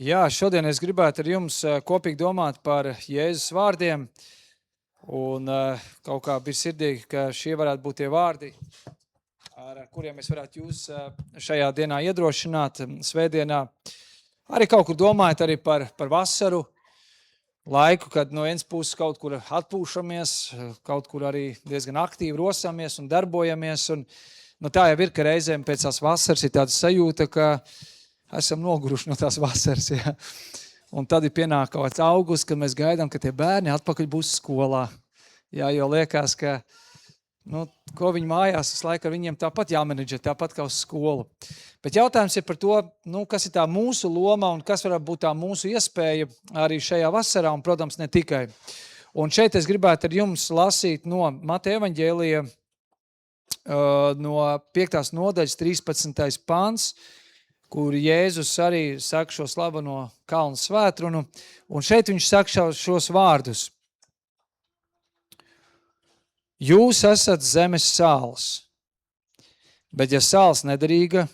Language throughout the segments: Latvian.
Jā, šodien es gribētu ar jums kopīgi domāt par Jēzus vārdiem, un kaut kā bija sirdīgi, ka šie varētu būt tie vārdi, ar kuriem es varētu jūs šajā dienā iedrošināt, svētdienā. Arī kaut kur domājot arī par vasaru laiku, kad no vienas puses kaut kur atpūšamies, kaut kur arī diezgan aktīvi rosamies un darbojamies, un tā jau ir, ka reizēm pēc tās vasaras ir tāda sajūta, ka esam noguruši no tās vasaras, jā. Un tad ir pienāk kaut kāds augusts, kad mēs gaidām, ka tie bērni atpakaļ būs skolā. Jā, jo liekas, ka, ko viņi mājās, visu laiku ar viņiem tāpat jāmenedžē, tāpat kā uz skolu. Bet jautājums ir par to, kas ir tā mūsu loma un kas var būt tā mūsu iespēja arī šajā vasarā, un, protams, ne tikai. Un šeit es gribētu ar jums lasīt no Mateja evaņģēlija, no 5. nodaļas 13. pants, kur Jēzus arī saka šo slaveno kalnu svētrunu, un šeit viņš saka šos vārdus. Jūs esat zemes sāls, bet ja sāls nederīga,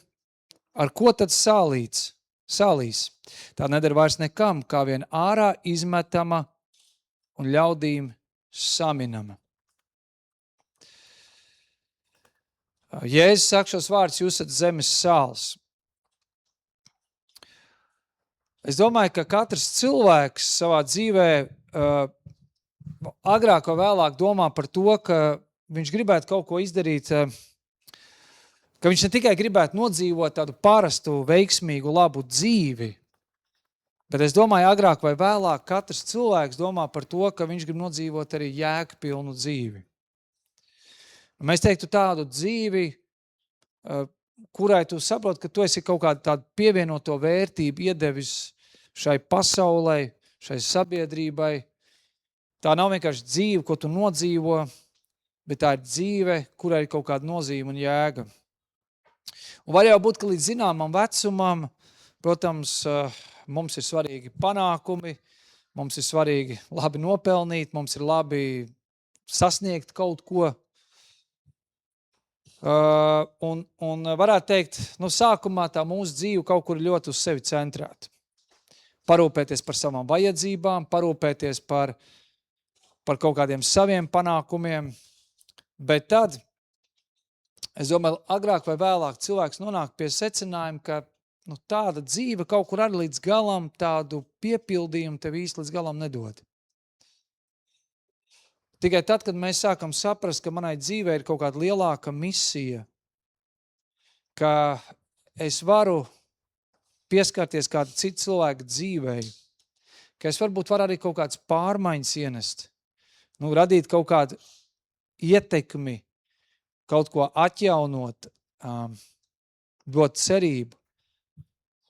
ar ko tad sālīs? Tā nedara vairs nekam, kā vien ārā izmetama un ļaudīm saminama. Jēzus saka šos vārdus, jūs esat zemes sāls. Es domāju, ka katrs cilvēks savā dzīvē agrāk vai vēlāk domā par to, ka viņš gribētu kaut ko izdarīt, ka viņš ne tikai gribētu nodzīvot tādu parastu, veiksmīgu, labu dzīvi, bet es domāju, agrāk vai vēlāk katrs cilvēks domā par to, ka viņš grib nodzīvot arī jēgpilnu dzīvi. Mēs teiktu tādu dzīvi, kurai tu saproti, ka tu esi kaut kādu tādu pievienoto vērtību iedevis šai pasaulē, šai sabiedrībai. Tā nav vienkārši dzīve, ko tu nodzīvo, bet tā ir dzīve, kurai ir kaut kāda nozīme un jēga. Un var jau būt, ka līdz zināmam vecumam, protams, mums ir svarīgi panākumi, mums ir svarīgi labi nopelnīt, mums ir labi sasniegt kaut ko. Un varētu teikt, sākumā tā mūsu dzīve kaut kur ļoti uz sevi centrēta. Parūpēties par savām vajadzībām, parūpēties par kaut kādiem saviem panākumiem, bet tad, es domāju, agrāk vai vēlāk cilvēks nonāk pie secinājuma, ka tāda dzīve kaut kur arī līdz galam tādu piepildījumu tev īsti līdz galam nedod. Tikai tad, kad mēs sākam saprast, ka manai dzīvē ir kaut kāda lielāka misija, ka es varu pieskarties kādu citu cilvēku dzīvei, ka es varbūt varu arī kaut kādas pārmaiņas ienest, radīt kaut kādu ietekmi, kaut ko atjaunot, dot cerību.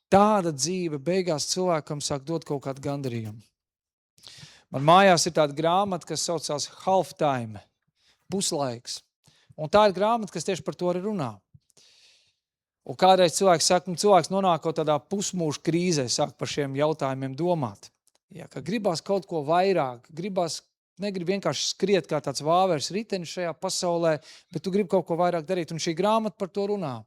Tāda dzīve beigās cilvēkam sāk dot kaut kādu gandarījumu. Man mājās ir tāda grāmata, kas saucās Halftime, puslaiks. Un tā ir grāmata, kas tieši par to arī runā. Un kādreiz cilvēks saka, cilvēks nonāk kaut tādā pusmūža krīzē, sāk par šiem jautājumiem domāt. Ja, ka gribās kaut ko vairāk, negrib vienkārši skriet kā tāds vāveres ritenis šajā pasaulē, bet tu gribi kaut ko vairāk darīt. Un šī grāmata par to runā.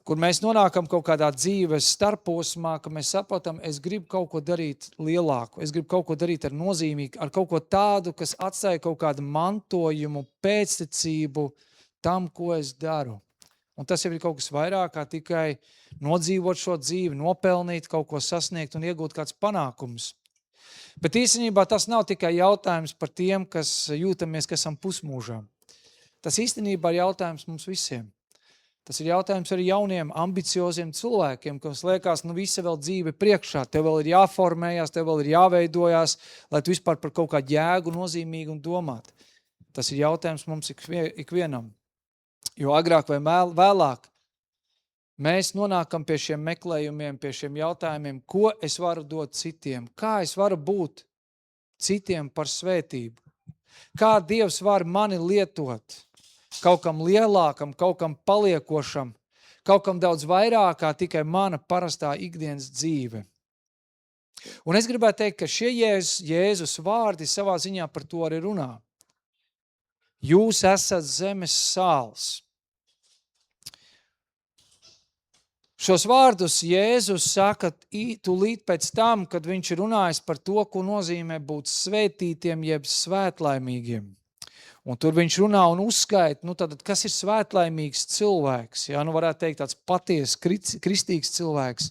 Kur mēs nonākam kaut kādā dzīves starposmā, ka mēs saprotam, es gribu kaut ko darīt lielāku, es gribu kaut ko darīt ar nozīmīgu, ar kaut ko tādu, kas atstāja kaut kādu mantojumu, pēctecību tam, ko es daru. Un tas jau ir kaut kas vairāk kā tikai nodzīvot šo dzīvi, nopelnīt, kaut ko sasniegt un iegūt kāds panākums. Bet īstenībā tas nav tikai jautājums par tiem, kas jūtamies, ka esam pusmūžā. Tas īstenībā ir jautājums mums visiem. Tas ir jautājums arī jauniem, ambicioziem cilvēkiem, kas liekas, visa vēl dzīve priekšā, tev vēl ir jāformējās, tev vēl ir jāveidojās, lai tu vispār par kaut kādu jēgu nozīmīgu un domāt. Tas ir jautājums mums ikvienam. Jo agrāk vai vēlāk mēs nonākam pie šiem meklējumiem, pie šiem jautājumiem, ko es varu dot citiem, kā es varu būt citiem par svētību, kā Dievs var mani lietot kaut kam lielākam, kaut kam paliekošam, kaut kam daudz vairāk kā tikai mana parastā ikdienas dzīve. Un es gribētu teikt, ka šie Jēzus vārdi savā ziņā par to arī runā. Jūs esat zemes sāls. Šos vārdus Jēzus saka tūlīt pēc tam, kad viņš ir runājis par to, ko nozīmē būt svētītiem jeb svētlaimīgiem. Un tur viņš runā un uzskaita, tad kas ir svētlaimīgs cilvēks? Jā, varētu teikt tāds patiesi kristīgs cilvēks.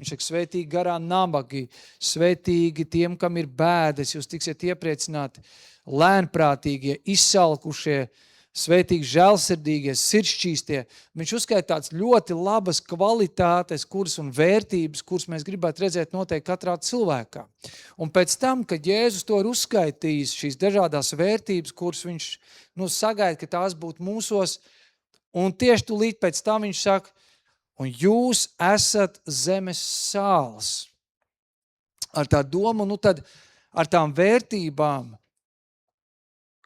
Viņš saka, svētīgi garā nabagi, svētīgi tiem, kam ir bēdas, jūs tiksiet iepriecināti, lēnprātīgie, izsalkušie, svētīgi žēlsirdīgie, sirdšķīstie. Viņš uzskaita tāds ļoti labas kvalitātes, kuras un vērtības, kuras mēs gribētu redzēt noteikti katrā cilvēkā. Un pēc tam, kad Jēzus to ir uzskaitījis, šīs dažādās vērtības, kuras viņš sagaida, ka tās būtu mūsos, un tieši tūlīt pēc tam viņš saka, un jūs esat zemes sāls. Ar tā domu, tad ar tām vērtībām,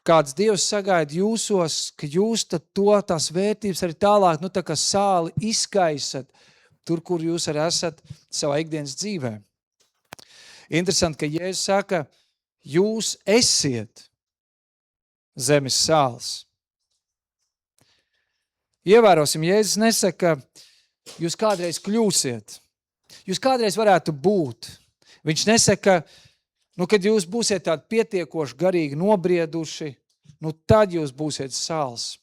kāds Dievs sagaida jūsos, ka jūs tad tās vērtības arī tālāk, tā kā sāli izkaisat tur, kur jūs arī esat savā ikdienas dzīvē. Interesanti, ka Jēzus saka, jūs esiet zemes sāls. Ievērosim, Jēzus nesaka, jūs kādreiz kļūsiet, jūs kādreiz varētu būt. Viņš nesaka, kad jūs būsiet tādi pietiekoši garīgi nobrieduši, tad jūs būsiet sāls.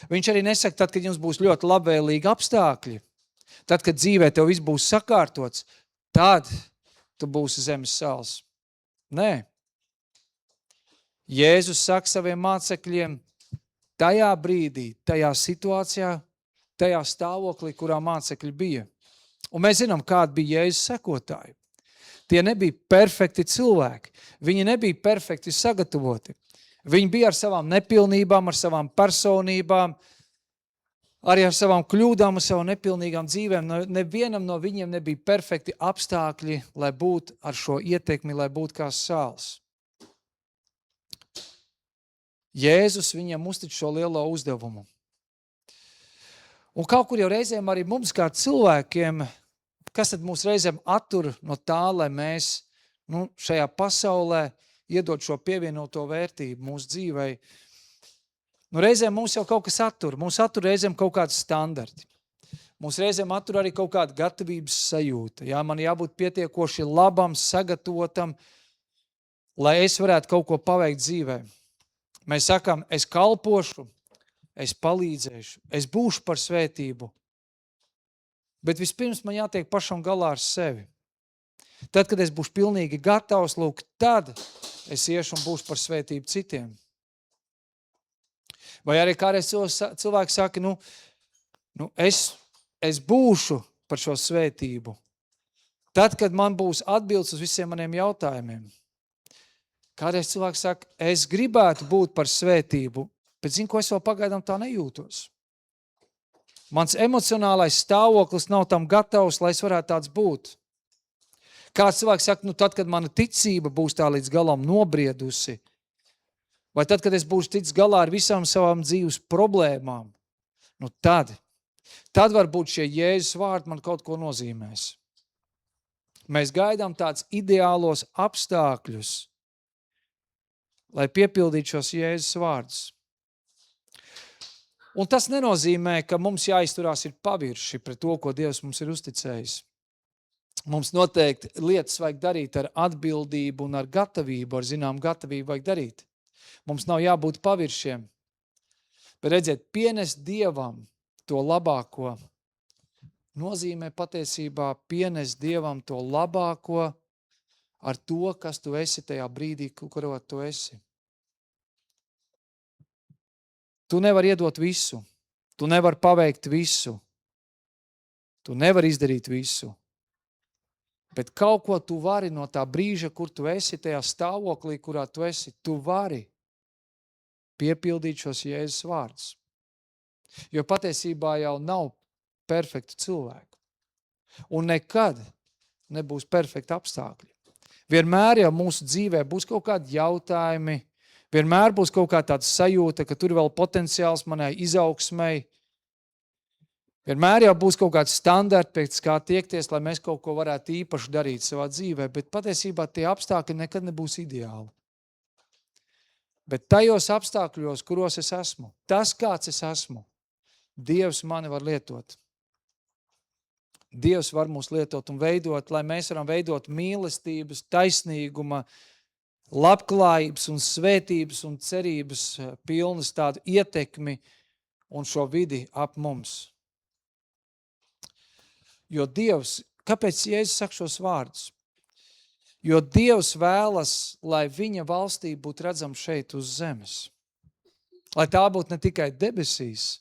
Viņš arī nesaka, tad, kad jums būs ļoti labvēlīgi apstākļi, tad, kad dzīvē tev viss būs sakārtots, tad tu būsi zemes sāls. Nē. Jēzus saka saviem mācekļiem, tajā brīdī, tajā situācijā, tajā stāvoklī, kurā mācekļi bija. Un mēs zinām, kāda bija Jēzus sekotāji. Tie nebija perfekti cilvēki. Viņi nebija perfekti sagatavoti. Viņi bija ar savām nepilnībām, ar savām personībām, arī ar savām kļūdām, ar savām nepilnīgām dzīvēm. Nevienam no viņiem nebija perfekti apstākļi, lai būtu ar šo ietekmi, lai būtu kā sāls. Jēzus viņam uztic šo lielo uzdevumu. Un kaut kur jau reizēm arī mums kā cilvēkiem, kas tad mūs reizēm attur no tā, lai mēs šajā pasaulē iedod šo pievienoto vērtību mūsu dzīvei. Reizēm mums jau kaut kas attur. Mums attur reizēm kaut kāds standarti. Mums reizēm attur arī kaut kāda gatavības sajūta. Jā, man jābūt pietiekoši labam, sagatavotam, lai es varētu kaut ko paveikt dzīvē. Mēs sakām, es kalpošu, es palīdzēšu, es būšu par svētību. Bet vispirms man jātiek pašam galā ar sevi. Tad, kad es būšu pilnīgi gatavs, tad es iešu un būšu par svētību citiem. Vai arī kādreiz cilvēki saka, es būšu par šo svētību. Tad, kad man būs atbildes uz visiem maniem jautājumiem. Kādreiz cilvēki saka, es gribētu būt par svētību, bet zinu, ko es vēl pagaidām tā nejūtos. Mans emocionālais stāvoklis nav tam gatavs, lai es varētu tāds būt. Kāds cilvēks saka, tad, kad mana ticība būs tā līdz galam nobriedusi, vai tad, kad es būšu ticis galā ar visām savām dzīves problēmām, tad varbūt šie Jēzus vārdi man kaut ko nozīmēs. Mēs gaidām tāds ideālos apstākļus, lai piepildītu šos Jēzus vārdus. Un tas nenozīmē, ka mums jāizturās ir pavirši pret to, ko Dievs mums ir uzticējis. Mums noteikti lietas vajag darīt ar atbildību un ar gatavību, ar zinām gatavību vajag darīt. Mums nav jābūt paviršiem. Bet redziet, pienest Dievam to labāko nozīmē patiesībā pienest Dievam to labāko ar to, kas tu esi tajā brīdī, kurā tu esi. Tu nevari iedot visu, tu nevari paveikt visu, tu nevari izdarīt visu, bet kaut ko tu vari no tā brīža, kur tu esi, tajā stāvoklī, kurā tu esi, tu vari piepildīt šos Jēzus vārdus. Jo patiesībā jau nav perfektu cilvēku. Un nekad nebūs perfekti apstākļi. Vienmēr jau mūsu dzīvē būs kaut kādi jautājumi, vienmēr būs kaut kā tāda sajūta, ka tur vēl potenciāls manai izaugsmai. Vienmēr jau būs kaut kāds standarti, pēc kā tiekties, lai mēs kaut ko varētu īpaši darīt savā dzīvē, bet patiesībā tie apstākļi nekad nebūs ideāli. Bet tajos apstākļos, kuros es esmu, tas, kāds es esmu, Dievs mani var lietot. Dievs var mūs lietot un veidot, lai mēs varam veidot mīlestības, taisnīguma, labklājības un svētības un cerības pilnas tādu ietekmi un šo vidi ap mums. Jo Dievs, kāpēc Jēzus saka šos vārdus? Jo Dievs vēlas, lai viņa valstība būtu redzama šeit uz zemes. Lai tā būtu ne tikai debesīs,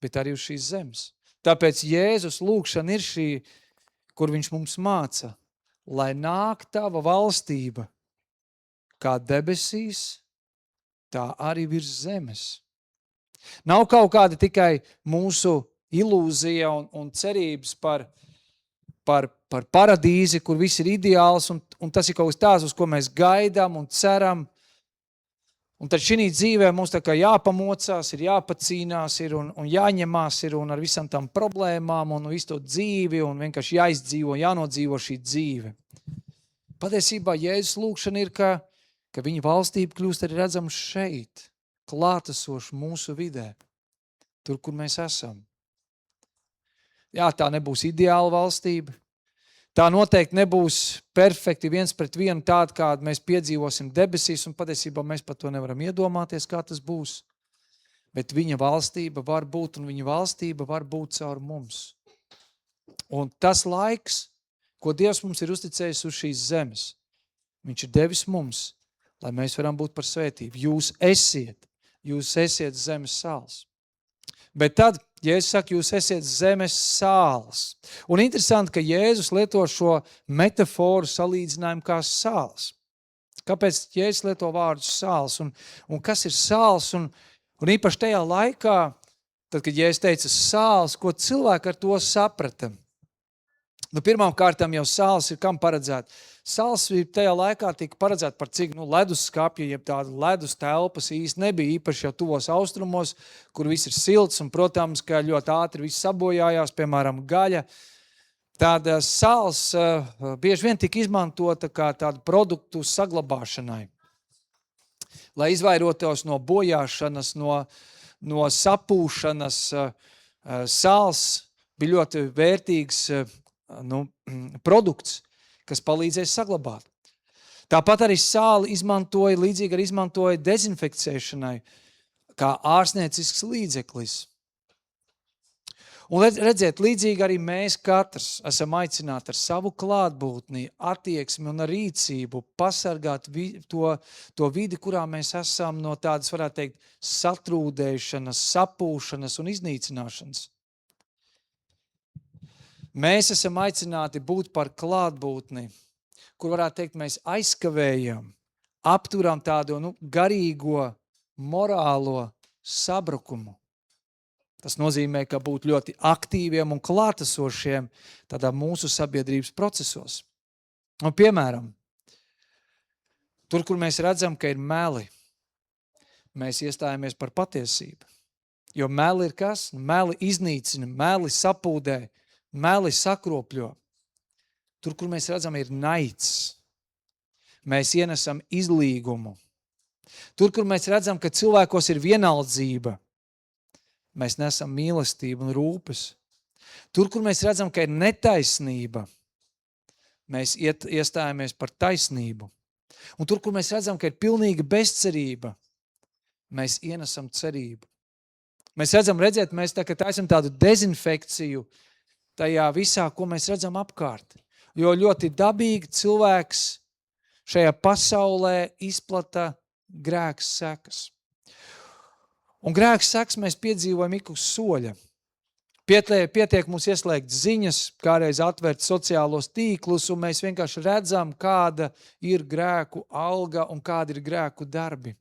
bet arī uz šīs zemes. Tāpēc Jēzus lūgšana ir šī, kur viņš mums māca, lai nāk tava valstība, kā debesīs, tā arī virs zemes. Nav kaut kāda tikai mūsu ilūzija un cerības par paradīzi, kur viss ir ideāls, un tas ir kaut kas tāds, uz ko mēs gaidām un ceram. Un tad šī dzīvē mums tā kā jāpamocās, ir jāpacīnās, ir un jāņemās, ir un ar visam tam problēmām un visu to dzīvi, un vienkārši jāizdzīvo, jānodzīvo šī dzīve. Patiesībā Jēzus lūgšana ir, ka viņa valstība kļūst arī redzama šeit, klātesoši mūsu vidē, tur, kur mēs esam. Jā, tā nebūs ideāla valstība. Tā noteikti nebūs perfekti viens pret vienu tāda, kādu mēs piedzīvosim debesīs, un patiesībā mēs par to nevaram iedomāties, kā tas būs. Bet viņa valstība var būt, un viņa valstība var būt caur mums. Un tas laiks, ko Dievs mums ir uzticējis uz šīs zemes, viņš ir devis mums, lai mēs varam būt par svētību. Jūs esiet zemes sāls. Bet tad, Jēzus saka, jūs esiet zemes sāls. Un interesanti, ka Jēzus lieto šo metaforu salīdzinājumu kā sāls. Kāpēc Jēzus lieto vārdu sāls? Un kas ir sāls? Un īpaši tajā laikā, tad, kad Jēzus teica sāls, ko cilvēki ar to saprata? Pirmām kārtām jau sāls ir kam paredzēt? Sāls tajā laikā tika paredzēt par cik leduskapja, jeb tāda ledus telpas īsti nebija, īpaši jau tuvos austrumos, kur viss ir silts un, protams, ka ļoti ātri viss sabojājās, piemēram, gaļa. Tāda sāls bieži vien tika izmantota kā tādu produktu saglabāšanai, lai izvairotos no bojāšanas, no sapūšanas. Sāls bija ļoti vērtīgs produkts, kas palīdzēs saglabāt. Tāpat arī sāli līdzīgi arī izmantoja dezinfekcēšanai, kā ārstniecisks līdzeklis. Un redziet, līdzīgi arī mēs katrs esam aicināti ar savu klātbūtni, attieksmi un rīcību pasargāt to vidi, kurā mēs esam no tādas, varētu teikt, satrūdēšanas, sapūšanas un iznīcināšanas. Mēs esam aicināti būt par klātbūtni, kur varētu teikt, mēs aizkavējam, apturam tādu garīgo, morālo sabrukumu. Tas nozīmē, ka būt ļoti aktīviem un klātesošiem tādā mūsu sabiedrības procesos. Un, piemēram, tur, kur mēs redzam, ka ir meli, mēs iestājamies par patiesību. Jo meli ir kas? Meli iznīcina, meli sapūdē, meli sakropļo. Tur, kur mēs redzam, ir naids. Mēs ienesam izlīgumu. Tur, kur mēs redzam, ka cilvēkos ir vienaldzība, mēs nesam mīlestību un rūpes. Tur, kur mēs redzam, ka ir netaisnība, mēs iestājamies par taisnību. Un tur, kur mēs redzam, ka ir pilnīga bezcerība, mēs ienesam cerību. Mēs redzēt, mēs taisam tādu dezinfekciju tajā visā, ko mēs redzam apkārt. Jo ļoti dabīgi cilvēks šajā pasaulē izplata grēks sekas. Un grēks sekas mēs piedzīvojam ik uz soļa. Pietiek mums ieslēgt ziņas, kādreiz atvērt sociālos tīklus, un mēs vienkārši redzam, kāda ir grēku alga un kāda ir grēku darbi.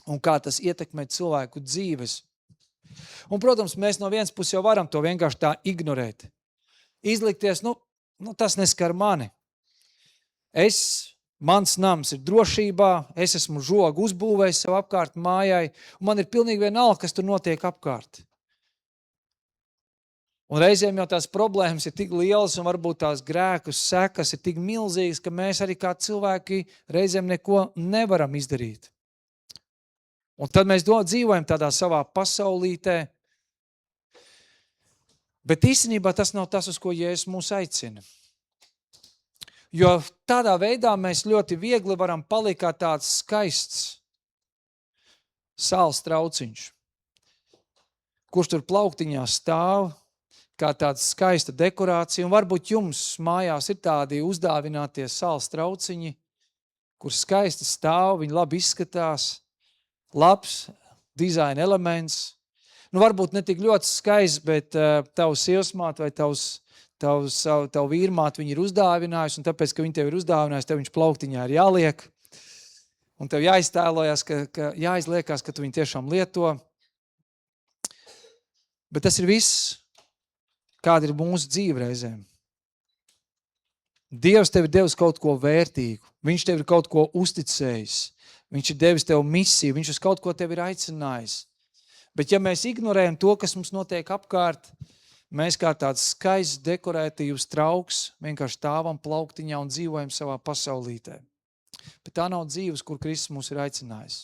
Un kā tas ietekmē cilvēku dzīves. Un, protams, mēs no vienas puses jau varam to vienkārši tā ignorēt. Izlikties, tas neskar mani. Mans nams ir drošībā, es esmu žogu uzbūvējis sev apkārt mājai, un man ir pilnīgi vienalga, kas tur notiek apkārt. Un reizēm jau tās problēmas ir tik lielas, un varbūt tās grēku sekas ir tik milzīgas, ka mēs arī kā cilvēki reizēm neko nevaram izdarīt. Un tad mēs dzīvojam tādā savā pasaulītē, Bet īstenībā tas nav tas, uz ko Jēzus mūs aicina. Jo tādā veidā mēs ļoti viegli varam palikt kā tāds skaists sāls trauciņš, kurš tur plauktiņā stāv, kā tāda skaista dekorācija, un varbūt jums mājās ir tādi uzdāvinātie sāls trauciņi, kur skaisti stāv, viņi labi izskatās, labs dizaina elements. Nu, varbūt ne tik ļoti skaists, bet tavu sievsmāte vai tavu vīrmāte viņi ir uzdāvinājusi, un tāpēc, ka viņi tev ir uzdāvinājusi, tev viņš plauktiņā ir jāliek, un tev jāiztēlojas, jāizliekās, ka tu viņu tiešām lieto. Bet tas ir viss, kāda ir mūsu dzīve reizēm. Dievs tev ir devis kaut ko vērtīgu, viņš tev ir kaut ko uzticējis, viņš ir devis tev misiju, viņš uz kaut ko tev ir aicinājis. Bet ja mēs ignorējam to, kas mums notiek apkārt, mēs kā tāds skaists dekorētīvs trauks vienkārši stāvam plauktiņā un dzīvojam savā pasaulītē. Bet tā nav dzīves, kur Kristus mūs ir aicinājis.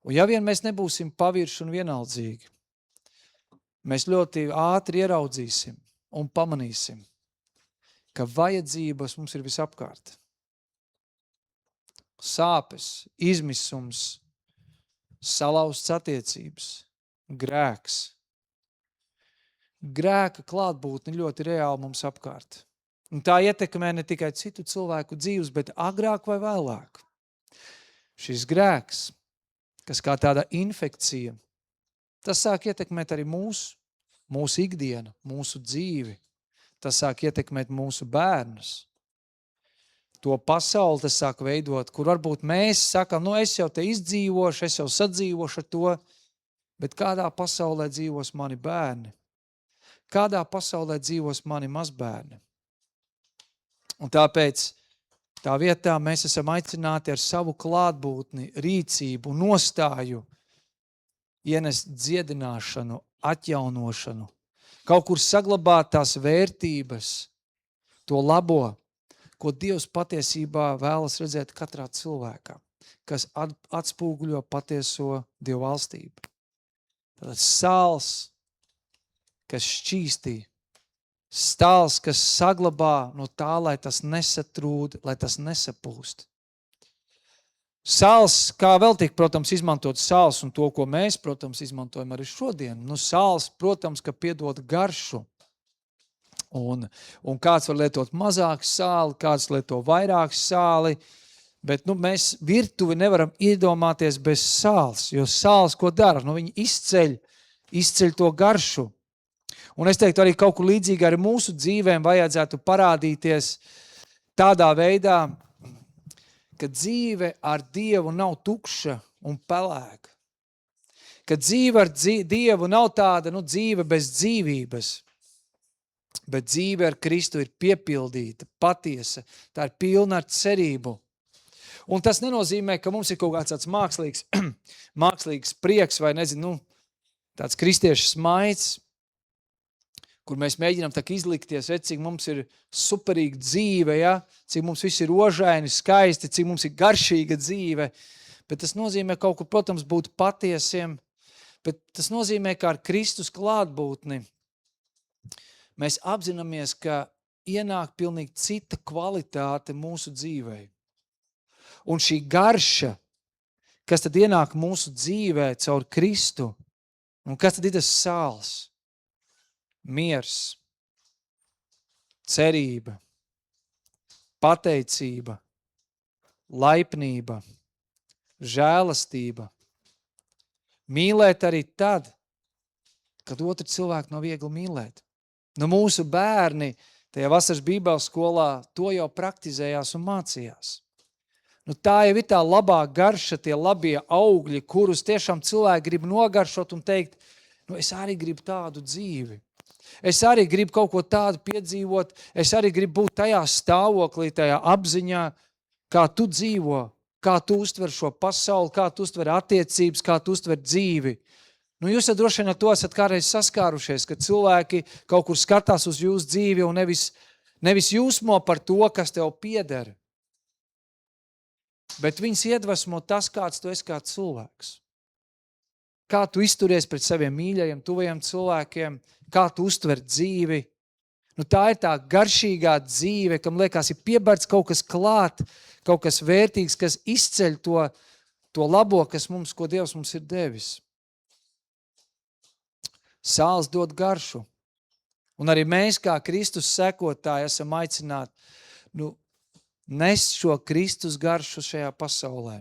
Un ja vien mēs nebūsim pavirši un vienaldzīgi, mēs ļoti ātri ieraudzīsim un pamanīsim, ka vajadzības mums ir visapkārt. Sāpes, izmisums, salauzts attiecības, grēks. Grēka klātbūtne ļoti reāli mums apkārt. Un tā ietekmē ne tikai citu cilvēku dzīves, bet agrāk vai vēlāk. Šis grēks, kas kā tāda infekcija, tas sāk ietekmēt arī mūsu ikdienu, mūsu dzīvi. Tas sāk ietekmēt mūsu bērnus. To pasauli tas sāk veidot, kur varbūt mēs sakam, es jau te izdzīvošu, es jau sadzīvošu ar to, bet kādā pasaulē dzīvos mani bērni? Kādā pasaulē dzīvos mani mazbērni? Un tāpēc tā vietā mēs esam aicināti ar savu klātbūtni, rīcību, nostāju, ienest dziedināšanu, atjaunošanu, kaut kur saglabāt tās vērtības, to labo, ko Dievs patiesībā vēlas redzēt katrā cilvēkā, kas atspūguļo patieso Dievu valstību. Tātad sāls, kas šķīstī, stāls, kas saglabā no tā, lai tas nesatrūd, lai tas nesapūst. Sāls, kā vēl tiek, protams, izmantot sāls un to, ko mēs, protams, izmantojam arī šodien. Sāls, protams, ka piedod garšu. Un kāds var lietot mazāk sāli, kāds lieto vairāk sāli, bet mēs virtuvi nevaram iedomāties bez sāls, jo sāls ko dara? Viņi izceļ to garšu. Un es teiktu arī kaut kur līdzīgi arī mūsu dzīvēm vajadzētu parādīties tādā veidā, ka dzīve ar Dievu nav tukša un pelēka. Ka dzīve ar Dievu nav tāda dzīve bez dzīvības, bet dzīve ar Kristu ir piepildīta, patiesa, tā ir pilna ar cerību. Un tas nenozīmē, ka mums ir kaut kāds tāds mākslīgs prieks vai tāds kristiešu smaids, kur mēs mēģinām tā izlikties, cik mums ir superīga dzīve, cik mums viss ir rožaini, skaisti, cik mums ir garšīga dzīve. Bet tas nozīmē kaut kur, protams, būt patiesiem, bet tas nozīmē, ka ar Kristus klātbūtni mēs apzināmies, ka ienāk pilnīgi cita kvalitāte mūsu dzīvei. Un šī garša, kas tad ienāk mūsu dzīvē caur Kristu, un kas tad ir tas sāls? Miers, cerība, pateicība, laipnība, žēlastība. Mīlēt arī tad, kad otru cilvēku nav viegli mīlēt. Mūsu bērni tajā vasaras bībeles skolā to jau praktizējās un mācījās. Tā jau ir tā labā garša, tie labie augļi, kurus tiešām cilvēki grib nogaršot un teikt, es arī gribu tādu dzīvi. Es arī gribu kaut ko tādu piedzīvot, es arī gribu būt tajā stāvoklī, tajā apziņā, kā tu dzīvo, kā tu uztver šo pasauli, kā tu uztver attiecības, kā tu uztver dzīvi. Jūs droši vien ar to esat kādreiz saskārušies, ka cilvēki kaut kur skatās uz jūsu dzīvi un nevis jūsmo par to, kas tev pieder, bet viņus iedvesmo tas, kāds tu esi kā cilvēks. kā tu izturies pret saviem mīļajiem, tuvajiem cilvēkiem, kā tu uztver dzīvi. Nu, tā ir tā garšīgā dzīve, kam liekas, ir piebarts kaut kas klāt, kaut kas vērtīgs, kas izceļ to labo, ko Dievs mums ir devis. Sāls dod garšu. Un arī mēs, kā Kristus sekotāji, esam aicināti nest šo Kristus garšu šajā pasaulē.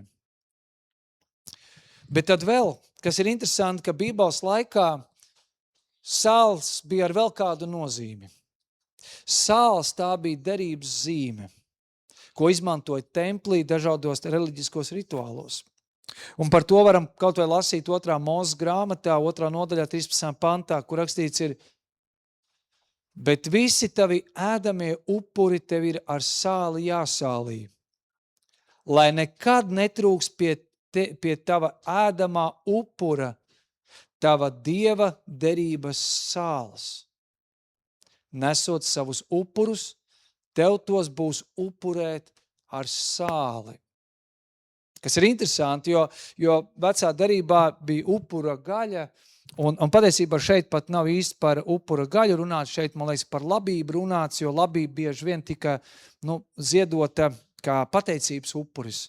Bet tad vēl, kas ir interesanti, ka Bībeles laikā sāls bija ar vēl kādu nozīmi. Sāls tā bija derības zīme, ko izmantoja templī dažādos reliģiskos rituālos. Un par to varam kaut vai lasīt 2. Mūzes grāmatā, 2. nodaļā, 13. pantā, kur rakstīts ir: bet visi tavi ēdamie upuri tev ir ar sāli jāsālī, lai nekad netrūks pie tava ēdamā upura, tava Dieva derības sāls. Nesot savus upurus, tev tos būs upurēt ar sāli. Kas ir interesanti, jo vecā derībā bija upura gaļa, un patiesībā šeit pat nav īsti par upura gaļu runāts, šeit, man liekas, par labību runāts, jo labība bieži vien tika ziedota kā pateicības upuris.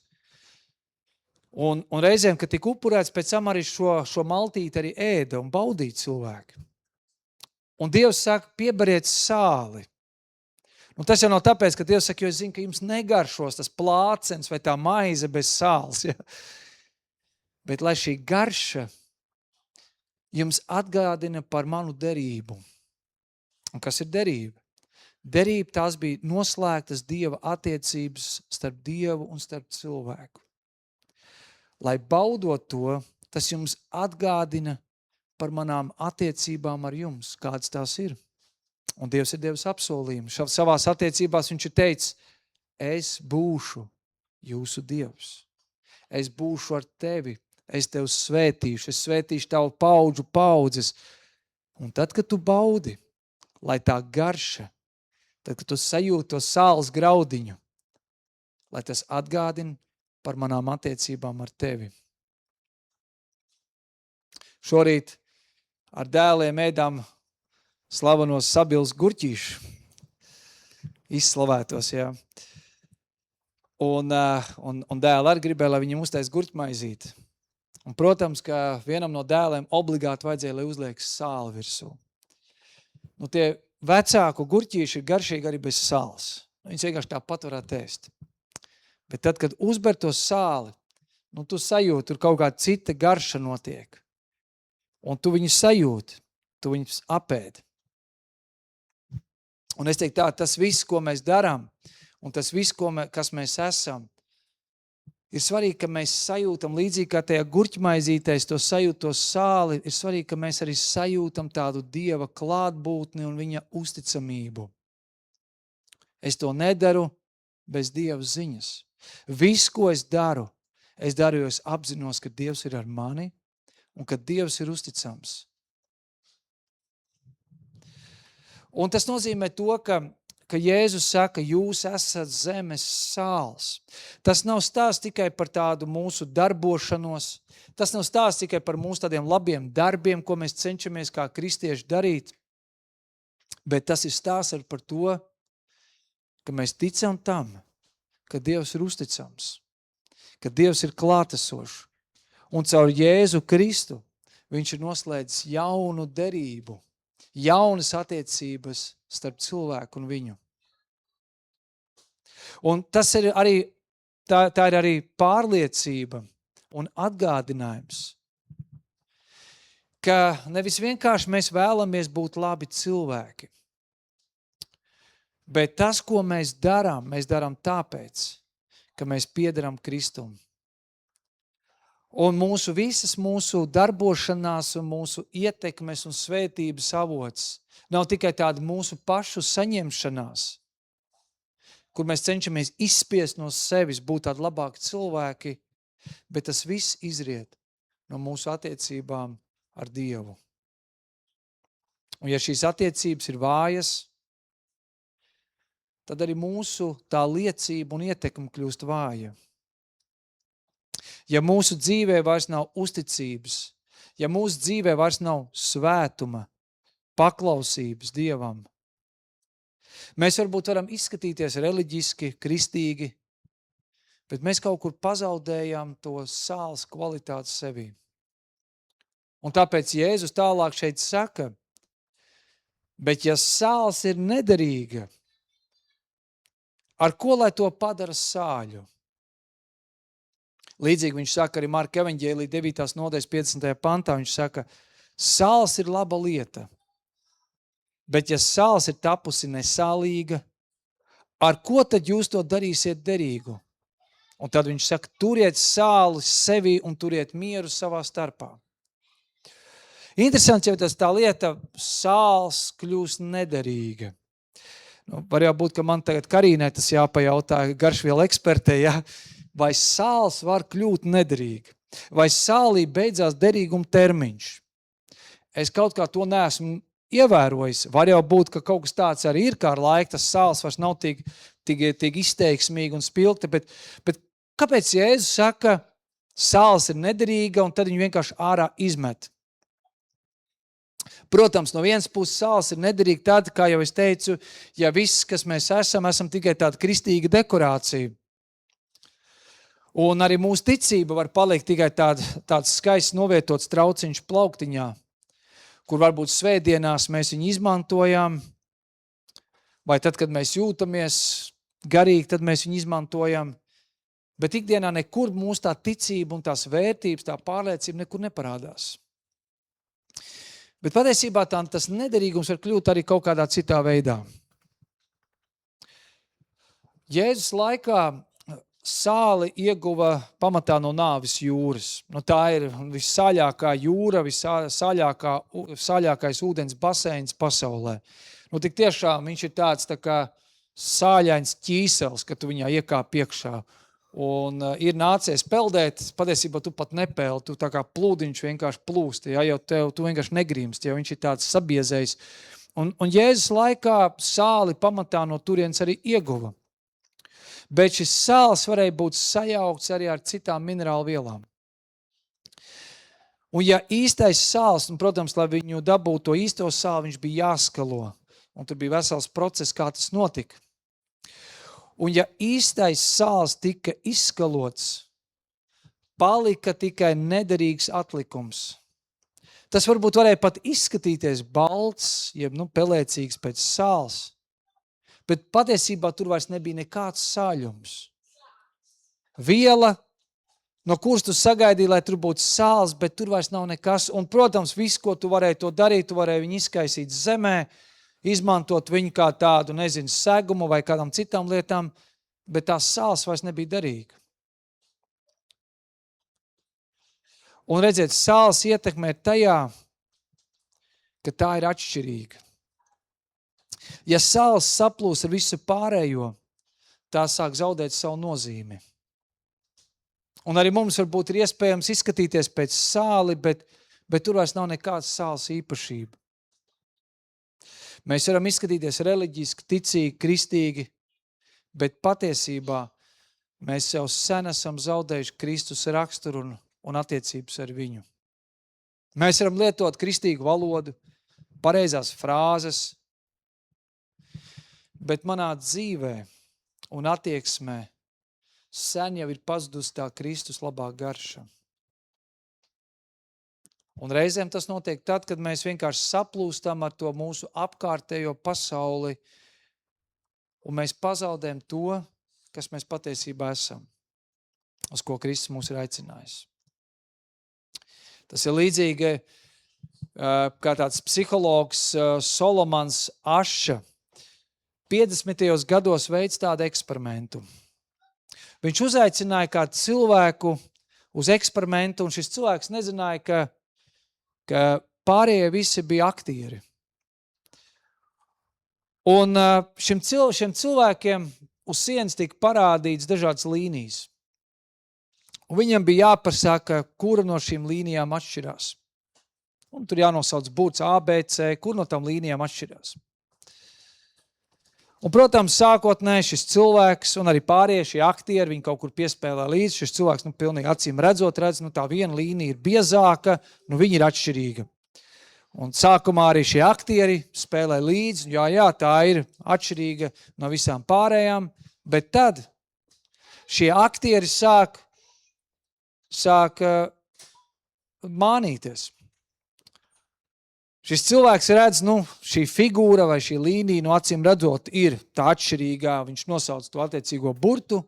Un reizēm, kad tika upurēts, pēc tam arī šo maltīti arī ēda un baudīja cilvēki. Un Dievs saka, piebariet sāli. Un tas jau nav tāpēc, ka Dievs saka, jo es zinu, ka jums negaršos tas plācens vai tā maize bez sāls. Ja? Bet lai šī garša jums atgādina par manu derību. Un kas ir derība? Derība tās bija noslēgtas Dieva attiecības starp Dievu un starp cilvēku. Lai baudot to, tas jums atgādina par manām attiecībām ar jums, kādas tās ir. Un Dievs ir Dievs apsolījumi. Savās attiecībās viņš ir teicis, es būšu jūsu Dievs. Es būšu ar tevi. Es tevi svētīšu. Es svētīšu tavu paudžu paudzes. Un tad, kad tu baudi, lai tā garša, tad, kad tu sajūti to sāls graudiņu, lai tas atgādina par manām attiecībām ar tevi. Šorīt ar dēliem ēdām slavenos Sabils gurķīšu, izslavētos, jā. Un dēli arī gribēja, lai viņam uztais gurķmaizīti. Un, protams, ka vienam no dēliem obligāti vajadzēja, lai uzliek sāli virsū. Tie vecāku gurķīši ir garšīgi arī bez sāls. Viņus vienkārši tāpat varētu ēst. Bet tad, kad uzber to sāli, tu sajūti, tur kaut kā cita garša notiek. Un tu viņus sajūti, tu viņus apēdi. Un es teiktu tā, tas viss, ko mēs darām, un tas viss, kas mēs esam, ir svarīgi, ka mēs sajūtam, līdzīgi kā tajā gurķmaizītēs, to sajūt, to sāli, ir svarīgi, ka mēs arī sajūtam tādu Dieva klātbūtni un viņa uzticamību. Es to nedaru bez Dieva ziņas. Viss, ko es daru, jo es apzinos, ka Dievs ir ar mani un ka Dievs ir uzticams. Un tas nozīmē to, ka Jēzus saka, jūs esat zemes sāls. Tas nav stāsts tikai par tādu mūsu darbošanos, tas nav stāsts tikai par mūsu tādiem labiem darbiem, ko mēs cenšamies kā kristieši darīt, bet tas ir stāsts arī par to, ka mēs ticam tam, ka Dievs ir uzticams, ka Dievs ir klātesošs. Un caur Jēzu Kristu viņš ir noslēdzis jaunu derību, jaunas attiecības starp cilvēku un viņu. Un tas ir arī, tā ir arī pārliecība un atgādinājums, ka nevis vienkārši mēs vēlamies būt labi cilvēki, bet tas, ko mēs darām tāpēc, ka mēs piederam Kristum. Un visas mūsu darbošanās un mūsu ietekmes un svētības avots nav tikai tāda mūsu pašu saņemšanās, kur mēs cenšamies izspiest no sevis, būt tādi labāki cilvēki, bet tas viss izriet no mūsu attiecībām ar Dievu. Un ja šīs attiecības ir vājas, tad arī mūsu tā liecība un ietekme kļūst vāja. Ja mūsu dzīvē vairs nav uzticības, ja mūsu dzīvē vairs nav svētuma, paklausības Dievam, mēs varbūt varam izskatīties reliģiski, kristīgi, bet mēs kaut kur pazaudējam to sāls kvalitāti sevī. Un tāpēc Jēzus tālāk šeit saka, bet ja sāls ir nederīga, ar ko lai to padara sāļu? Līdzīgi viņš saka arī Marka evaņģēlī 9. nodaļas 50. pantā, viņš saka, sāls ir laba lieta, bet ja sāls ir tapusi nesālīga, ar ko tad jūs to darīsiet derīgu? Un tad viņš saka, turiet sāli sevī un turiet mieru savā starpā. Interesants jau tas tā lieta, sāls kļūst nederīga. Var jau būt, ka man tagad Karīnai tas jāpajautā, garšvielu ekspertē, ja? Vai sāls var kļūt nederīga? Vai sālī beidzās derīguma termiņš? Es kaut kā to neesmu ievērojis. Var jau būt, ka kaut kas tāds arī ir, kā ar laiku tas sāls vairs nav tik izteiksmīgi un spilgti, bet kāpēc Jēzus saka, sāls ir nederīga un tad viņu vienkārši ārā izmet? Protams, no vienas puses sāls ir nederīga tāda, kā jau es teicu, ja viss, kas mēs esam tikai tāda kristīga dekorācija. Un arī mūsu ticība var palikt tikai tāds skaists novietots trauciņš plauktiņā, kur varbūt svētdienās mēs viņu izmantojam, vai tad, kad mēs jūtamies garīgi, tad mēs viņu izmantojam, bet ikdienā nekur mūsu tā ticība un tās vērtības, tā pārliecība nekur neparādās. Bet patiesībā tas nederīgums var kļūt arī kaut kādā citā veidā. Jēzus laikā sāli ieguva pamatā no nāves jūras. Tā ir vissāļākā jūra, vissāļākais ūdens baseins pasaulē. Tik tiešām viņš ir tāds tā kā sāļains ķīsels, kad tu viņā iekāp iekšā. Un ir nācies peldēt, patiesībā tu pat nepeldi, tu tā kā plūdiņš vienkārši plūst, ja, jau tu vienkārši negrimst, ja viņš ir tāds sabiezējis. Un Jēzus laikā sāli pamatā no turienes arī ieguva. Bet šis sāls varēja būt sajaukts arī ar citām minerālu vielām. Un ja īstais sāls, un, protams, lai viņu dabūtu to īsto sāli, viņš bija jāskalo. Un tur bija vesels process, kā tas notika. Un ja īstais sāls tika izskalots, palika tikai nederīgs atlikums. Tas varbūt varēja pat izskatīties balts, jeb pelēcīgs pēc sāls, bet patiesībā tur vairs nebija nekāds sāļums. Viela, no kuras tu sagaidīji, lai tur būtu sāls, bet tur vairs nav nekas. Un, protams, viss, ko tu varēji to darīt, tu varēji viņu izkaisīt zemē, izmantot viņu kā tādu, segumu vai kādām citām lietām, bet tās sāls vairs nebija derīga. Un redziet, sāls ietekmē tajā, ka tā ir atšķirīga. Ja sāls saplūs ar visu pārējo, tā sāk zaudēt savu nozīmi. Un arī mums varbūt ir iespējams izskatīties pēc sāli, bet tur vairs nav nekāds sāls īpašība. Mēs varam izskatīties reliģiski, ticīgi, kristīgi, bet patiesībā mēs jau sen esam zaudējuši Kristus raksturu un attiecības ar viņu. Mēs varam lietot kristīgu valodu, pareizās frāzes, bet manā dzīvē un attieksmē sen jau ir pazudus tā Kristus labā garša. Un reizēm tas notiek tad, kad mēs vienkārši saplūstam ar to mūsu apkārtējo pasauli un mēs pazaudējam to, kas mēs patiesībā esam, uz ko Kristus mūs ir aicinājis. Tas ir līdzīgi kā tāds psihologs Solomons Aša 50. gados veids tādu eksperimentu. Viņš uzaicināja kādu cilvēku uz eksperimentu, un šis cilvēks nezināja, ka pārējie visi bija aktieri. Un šiem cilvēkiem uz sienas tika parādīts dažādas līnijas. Un viņam bija jāpasaka, kura no šīm līnijām atšķirās. Un tur jānosauc burts ABC, kur no tām līnijām atšķirās. Un, protams, sākotnēji šis cilvēks un arī pārējie šie aktieri, viņi kaut kur piespēlē līdzi, šis cilvēks, pilnīgi acīm redz, tā viena līnija ir biezāka, viņa ir atšķirīga. Un sākumā arī šie aktieri spēlē līdzi, jā, tā ir atšķirīga no visām pārējām, bet tad šie aktieri sāk mānīties. Šis cilvēks redz, šī figūra vai šī līnija, acīm redzot, ir tā atšķirīgā, viņš nosauc to attiecīgo burtu,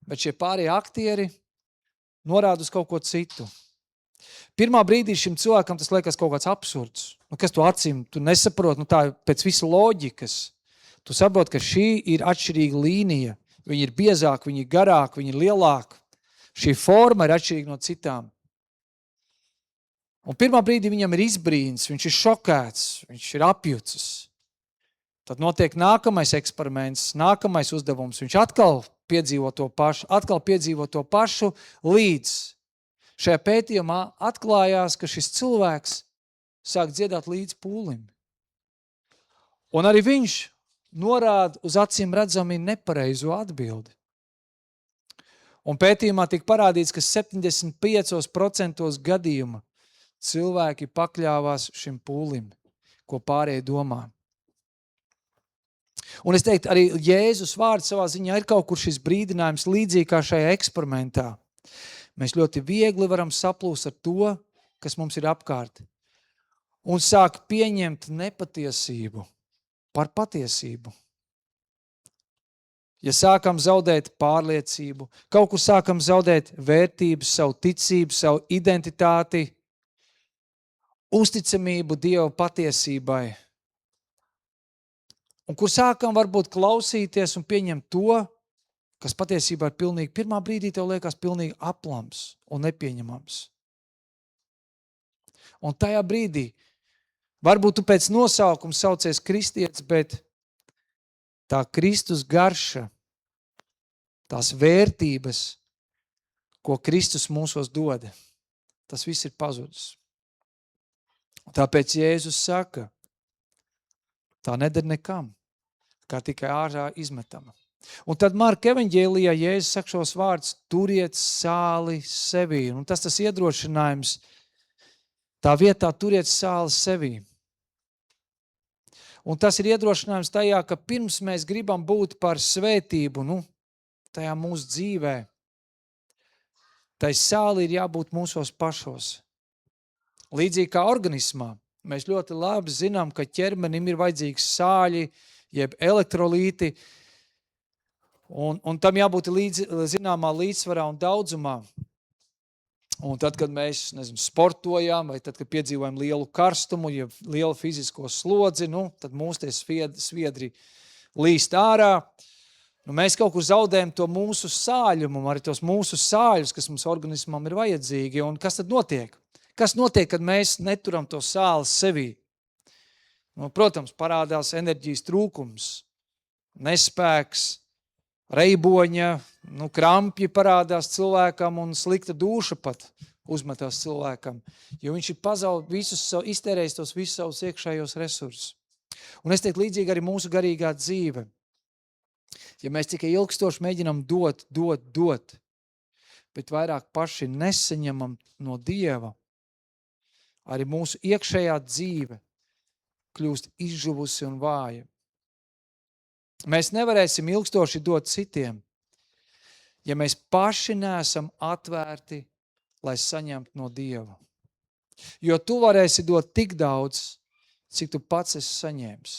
bet šie pārējie aktieri norāda uz kaut ko citu. Pirmā brīdī šim cilvēkam tas liekas kaut kāds absurds. Kas tu acīm, tu nesaproti, tā pēc visu loģikas. Tu saproti, ka šī ir atšķirīga līnija. Viņa ir biezāka, viņa ir garāka, viņa ir lielāka. Šī forma ir atšķirīga no citām. Un pirmā brīdī viņam ir izbrīns, viņš ir šokēts, viņš ir apjucis. Tad notiek nākamais eksperiments, nākamais uzdevums. Viņš atkal piedzīvo to pašu, līdz šajā pētījumā atklājās, ka šis cilvēks sāk dziedāt līdz pūlim. Un arī viņš norāda uz acīm redzami nepareizo atbildi. Un pētījumā tika parādīts, ka 75% gadījuma cilvēki pakļāvās šim pūlim, ko pārējie domā. Un es teiktu, arī Jēzus vārds savā ziņā ir kaut kur šis brīdinājums līdzīgi kā šajā eksperimentā. Mēs ļoti viegli varam saplūst ar to, kas mums ir apkārt, un sāk pieņemt nepatiesību par patiesību. Ja sākam zaudēt pārliecību, kaut kur sākam zaudēt vērtības, savu ticību, savu identitāti, uzticamību Dieva patiesībai, un kur sākam varbūt klausīties un pieņemt to, kas patiesībā ir pilnīgi, pirmā brīdī tev liekas pilnīgi aplams un nepieņemams. Un tajā brīdī, varbūt tu pēc nosaukuma saucies kristietis, bet tā Kristus garša, tās vērtības, ko Kristus mūsos dod, tas viss ir pazudis. Tāpēc Jēzus saka, tā nedara nekam, kā tikai ārā izmetama. Un tad Marka evaņģēlijā Jēzus saka šos vārdus, turiet sāli sevī. Un tas iedrošinājums, tā vietā turiet sāli sevī. Un tas ir iedrošinājums tajā, ka pirms mēs gribam būt par svētību, tajā mūsu dzīvē, tai sāli ir jābūt mūsos pašos. Līdzīgi kā organismā, mēs ļoti labi zinām, ka ķermenim ir vajadzīgs sāļi, jeb elektrolīti, un tam jābūt zināmā līdzsvarā un daudzumā. Un tad, kad mēs, sportojam, vai tad, kad piedzīvojam lielu karstumu, ja lielu fizisko slodzi, tad mūsu tie sviedri līst ārā. Mēs kaut kur zaudējam to mūsu sāļumu, arī tos mūsu sāļus, kas mums organismam ir vajadzīgi. Un kas tad notiek? Kas notiek, kad mēs neturam to sāli sevī? Protams, parādās enerģijas trūkums, nespēks, reiboņa, krampji parādās cilvēkam un slikta dūša pat uzmetās cilvēkam, jo viņš ir iztērējis tos visus savus iekšējos resursus. Un es teiktu līdzīgi arī mūsu garīgā dzīve. Ja mēs tikai ilgstoši mēģinam dot, bet vairāk paši nesaņemam no Dieva, arī mūsu iekšējā dzīve kļūst izžuvusi un vāja. Mēs nevarēsim ilgstoši dot citiem, ja mēs paši neesam atvērti, lai saņemtu no Dieva. Jo tu varēsi dot tik daudz, cik tu pats esi saņēmis.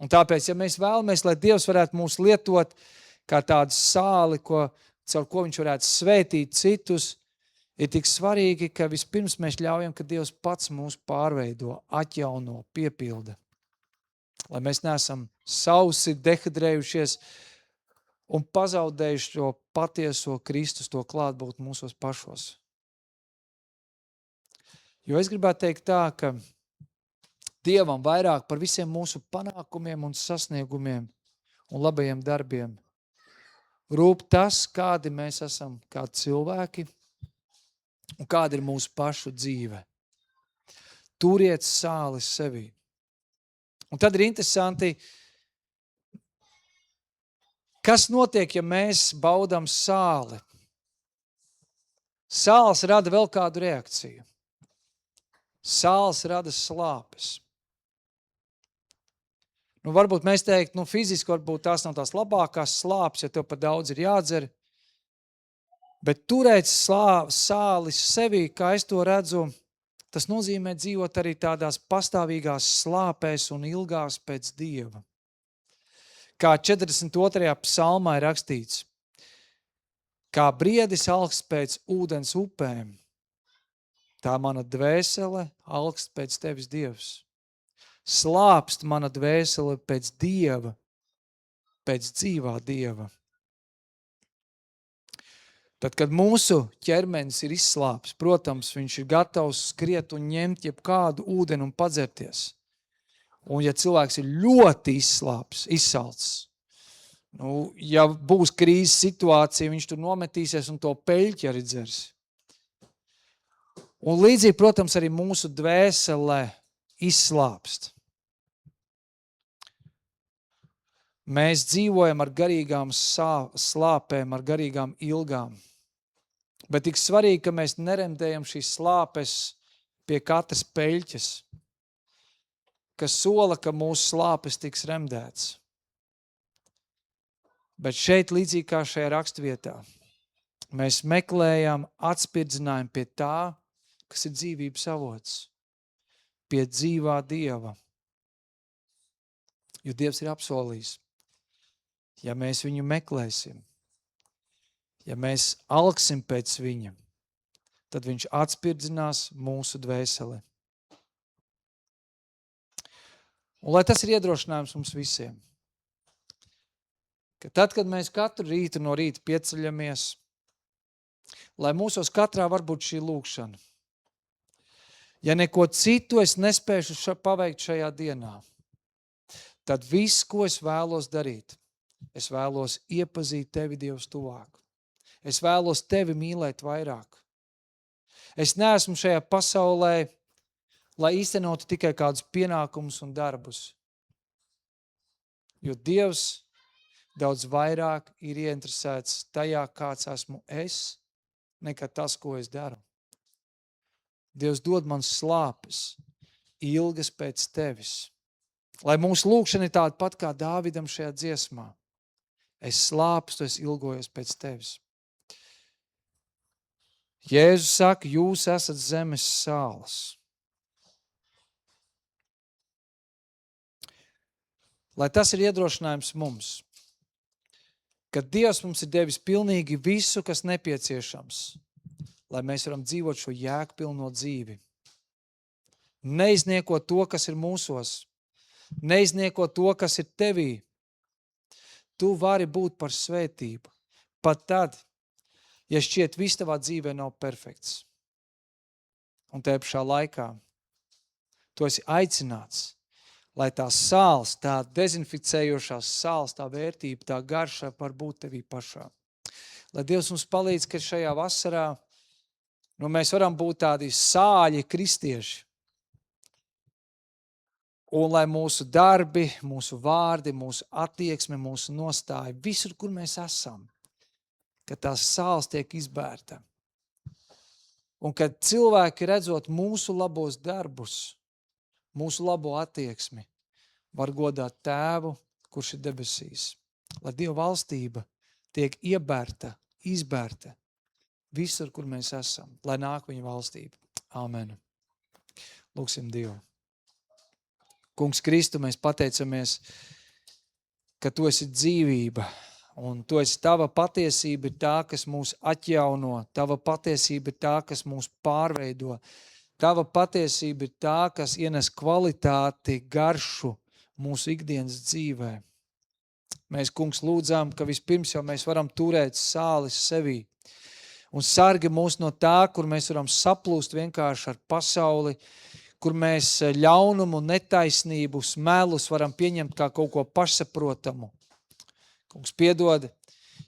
Un tāpēc, ja mēs vēlamies, lai Dievs varētu mūs lietot kā tādu sāli, caur ko viņš varētu svētīt citus, ir tik svarīgi, ka vispirms mēs ļaujam, ka Dievs pats mūs pārveido, atjauno, piepilda. Lai mēs neesam sausi, dehidrējušies un pazaudējuši to patieso Kristus, to klātbūt mūsos pašos. Jo es gribētu teikt tā, ka Dievam vairāk par visiem mūsu panākumiem un sasniegumiem un labajiem darbiem rūp tas, kādi mēs esam kā cilvēki un kāda ir mūsu pašu dzīve. Turiet sāli sevī. Un tad ir interesanti, Kas notiek, ja mēs baudām sāli? Sāls rada vēl kādu reakciju. Sāls rada slāpes. Varbūt mēs teikt, fiziski varbūt tās nav tās labākās slāpes, ja tev par daudz ir jādzer, bet turēt sāli sevī, kā es to redzu, tas nozīmē dzīvot arī tādās pastāvīgās slāpēs un ilgās pēc Dieva. Kā 42. psalmā ir rakstīts, kā briedis alkst pēc ūdens upēm, tā mana dvēsele alkst pēc tevis, Dievs. Slāpst mana dvēsele pēc Dieva, pēc dzīvā Dieva. Tad, kad mūsu ķermenis ir izslāps, protams, viņš ir gatavs skriet un ņemt jebkādu ūdeni un padzerties. Un ja cilvēks ir ļoti izsalcis, ja būs krīzes situācija, viņš tur nometīsies un to peļķi arī dzers. Un līdzīgi, protams, arī mūsu dvēsele izslāpst. Mēs dzīvojam ar garīgām slāpēm, ar garīgām ilgām. Bet tik svarīgi, ka mēs neremdējam šīs slāpes pie katras peļķes, kas sola, ka mūsu slāpes tiks remdēts. Bet šeit, līdzīgi kā šajā rakstvietā, mēs meklējam atspirdzinājumu pie tā, kas ir dzīvības avots, pie dzīvā Dieva. Jo Dievs ir apsolījis, ja mēs viņu meklēsim, ja mēs alksim pēc viņa, tad viņš atspirdzinās mūsu dvēseli. Un lai tas ir iedrošinājums mums visiem, ka tad, kad mēs katru rītu no rīta pieceļamies, lai mūsos katrā var būt šī lūkšana. Ja neko citu es nespēšu paveikt šajā dienā, tad viss, ko es vēlos darīt, es vēlos iepazīt tevi, Dievs, tuvāk. Es vēlos tevi mīlēt vairāk. Es neesmu šajā pasaulē, lai īstenotu tikai kādus pienākumus un darbus. Jo Dievs daudz vairāk ir ieinteresēts tajā, kāds esmu es, nekā tas, ko es daru. Dievs dod man slāpes, ilgas pēc tevis. Lai mūsu lūkšana ir tāda pat kā Dāvidam šajā dziesmā. Es slāpstu, es ilgojos pēc tevis. Jēzus saka, jūs esat zemes sāls. Lai tas ir iedrošinājums mums, ka Dievs mums ir devis pilnīgi visu, kas nepieciešams, lai mēs varam dzīvot šo jēgpilno dzīvi. Neizniekot to, kas ir mūsos, neizniekot to, kas ir tevī. Tu vari būt par svētību, pat tad, ja šķiet viss tavā dzīvē nav perfekts. Un tajā pašā laikā tu esi aicināts, lai tā sāls, tā dezinficējošās sāls, tā vērtība, tā garša var būt tevī pašā. Lai Dievs mums palīdz, ka šajā vasarā mēs varam būt tādi sāļi kristieši. Un lai mūsu darbi, mūsu vārdi, mūsu attieksme, mūsu nostāja, visur, kur mēs esam, ka tās sāls tiek izbērta. Un kad cilvēki redzot mūsu labos darbus, mūsu labo attieksmi, var godāt Tēvu, kurš ir debesīs. Lai Dieva valstība tiek iebērta, izbērta visur, kur mēs esam, lai nāk viņa valstība. Āmen. Lūksim Dievu. Kungs Kristu, mēs pateicamies, ka Tu esi dzīvība, un Tu esi Tava patiesība ir tā, kas mūs atjauno, Tava patiesība ir tā, kas mūs pārveido, Tava patiesība ir tā, kas ienes kvalitāti, garšu mūsu ikdienas dzīvē. Mēs, Kungs, lūdzām, ka vispirms jau mēs varam turēt sālis sevī un sargi mūs no tā, kur mēs varam saplūst vienkārši ar pasauli, kur mēs ļaunumu, netaisnību, melus varam pieņemt kā kaut ko pašsaprotamu. Kungs, piedod,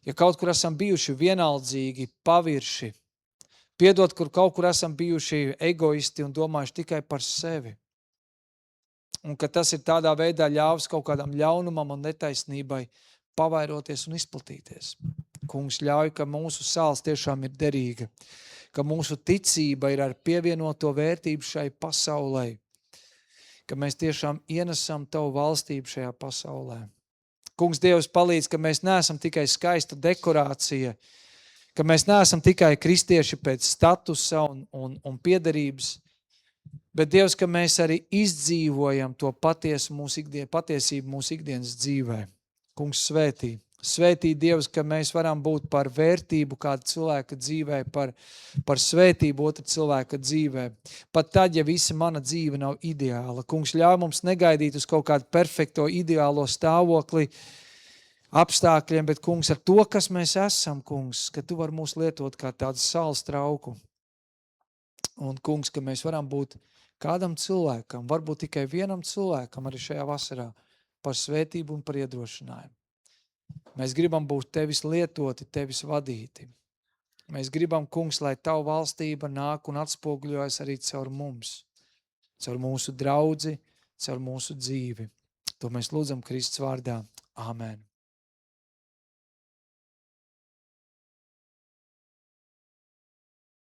ja kaut kur esam bijuši vienaldzīgi, pavirši, piedod, kur kaut kur esam bijuši egoisti un domājuši tikai par sevi. Un ka tas ir tādā veidā ļāvis kaut kādam ļaunumam un netaisnībai pavairoties un izplatīties. Kungs, ļauj, ka mūsu sāls tiešām ir derīga, ka mūsu ticība ir ar pievienoto vērtību šai pasaulē, ka mēs tiešām ienesam Tavu valstību šajā pasaulē. Kungs, Dievs, palīdz, ka mēs neesam tikai skaista dekorācija, ka mēs neesam tikai kristieši pēc statusa un piederības, bet, Dievs, ka mēs arī izdzīvojam to patiesību mūsu ikdienas dzīvē. Kungs, svētī. Svētī, Dievs, ka mēs varam būt par vērtību kāda cilvēka dzīvē, par svētību otra cilvēka dzīvē. Pat tad, ja visa mana dzīve nav ideāla. Kungs, ļauj mums negaidīt uz kaut kādu perfekto, ideālo stāvokli, apstākļiem, bet, Kungs, ar to, kas mēs esam, Kungs, ka Tu vari mūs lietot kā tādu saules trauku. Un, Kungs, ka mēs varam būt kādam cilvēkam, varbūt tikai vienam cilvēkam arī šajā vasarā par svētību un par iedrošinājumu. Mēs gribam būt Tevis lietoti, Tevis vadīti. Mēs gribam, Kungs, lai Tavu valstība nāk un atspoguļojas arī caur mums, caur mūsu draudzi, caur mūsu dzīvi. To mēs lūdzam Kristus vārdā. Āmen.